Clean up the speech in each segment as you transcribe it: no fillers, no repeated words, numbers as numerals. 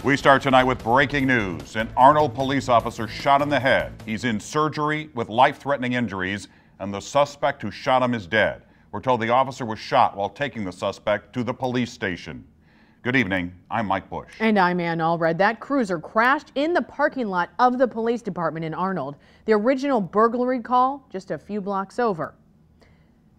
We start tonight with breaking news. An Arnold police officer shot in the head. He's in surgery with life-threatening injuries, and the suspect who shot him is dead. We're told the officer was shot while taking the suspect to the police station. Good evening. I'm Mike Bush. And I'm Ann Allred. That cruiser crashed in the parking lot of the police department in Arnold. The original burglary call just a few blocks over.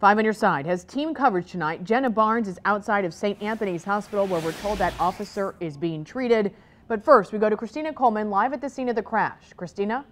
5 on your side has team coverage tonight. Jenna Barnes is outside of St. Anthony's Hospital, where we're told that officer is being treated. But first, we go to Christina Coleman live at the scene of the crash. Christina?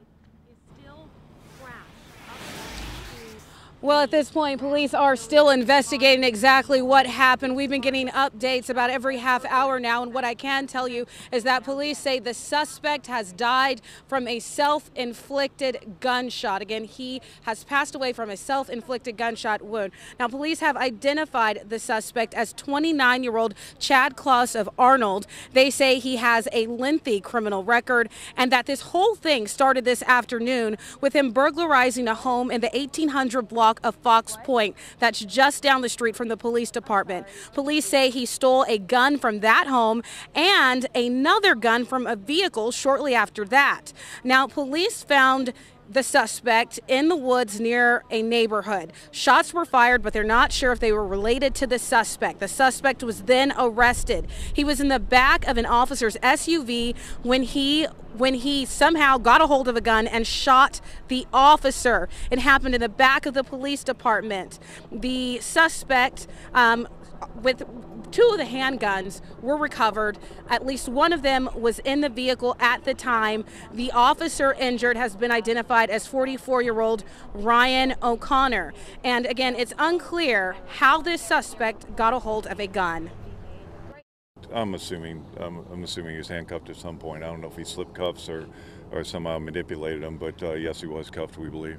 Well, at this point, police are still investigating exactly what happened. We've been getting updates about every half hour now, and what I can tell you is that police say the suspect has died from a self-inflicted gunshot. Again, he has passed away from a self-inflicted gunshot wound. Now, police have identified the suspect as 29-year-old Chad Klaus of Arnold. They say he has a lengthy criminal record, and that this whole thing started this afternoon with him burglarizing a home in the 1800 block of Fox Point. That's just down the street from the police department. Police say he stole a gun from that home and another gun from a vehicle shortly after that. Now, police found the suspect in the woods near a neighborhood. Shots were fired, but they're not sure if they were related to the suspect. The suspect was then arrested. He was in the back of an officer's SUV when he somehow got a hold of a gun and shot the officer. It happened in the back of the police department. The suspect, with two of the handguns, were recovered. At least one of them was in the vehicle at the time. The officer injured has been identified as 44-year-old Ryan O'Connor. And again, it's unclear how this suspect got a hold of a gun. I'm assuming he was handcuffed at some point. I don't know if he slipped cuffs or somehow manipulated him, but yes, he was cuffed, we believe.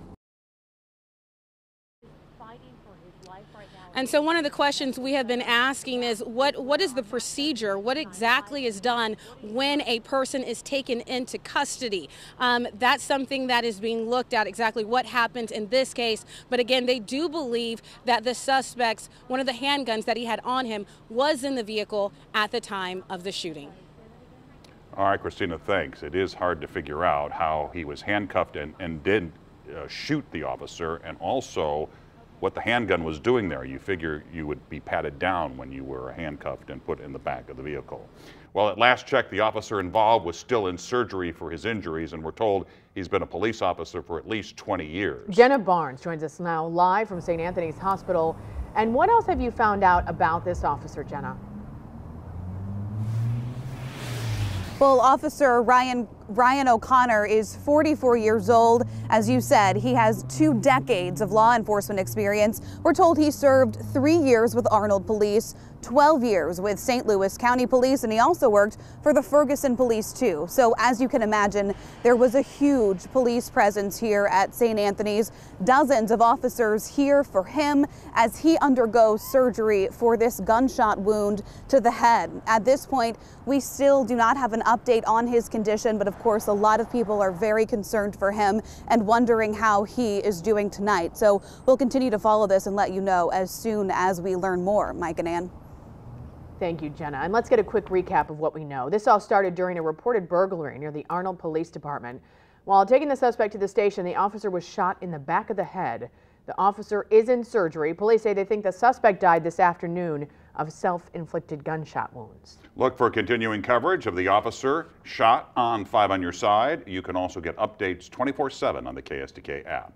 And so one of the questions we have been asking is what is the procedure? What exactly is done when a person is taken into custody? That's something that is being looked at, exactly what happened in this case. But again, they do believe that the suspect's, one of the handguns that he had on him, was in the vehicle at the time of the shooting. All right, Christina, thanks. It is hard to figure out how he was handcuffed and did shoot the officer, and also what the handgun was doing there. You figure you would be patted down when you were handcuffed and put in the back of the vehicle. Well, at last check, the officer involved was still in surgery for his injuries, and we're told he's been a police officer for at least 20 years. Jenna Barnes joins us now live from St. Anthony's Hospital. And what else have you found out about this officer, Jenna? Well, Officer Ryan O'Connor is 44 years old. As you said, he has 2 decades of law enforcement experience. We're told he served 3 years with Arnold Police, 12 years with St. Louis County Police, and he also worked for the Ferguson Police too. So as you can imagine, there was a huge police presence here at St. Anthony's. Dozens of officers here for him as he undergoes surgery for this gunshot wound to the head. At this point, we still do not have an update on his condition, but of course, a lot of people are very concerned for him and wondering how he is doing tonight. So we'll continue to follow this and let you know as soon as we learn more. Mike and Ann. Thank you, Jenna. And let's get a quick recap of what we know. This all started during a reported burglary near the Arnold Police Department. While taking the suspect to the station, the officer was shot in the back of the head. The officer is in surgery. Police say they think the suspect died this afternoon of self-inflicted gunshot wounds. Look for continuing coverage of the officer shot on 5 on your side. You can also get updates 24/7 on the KSDK app.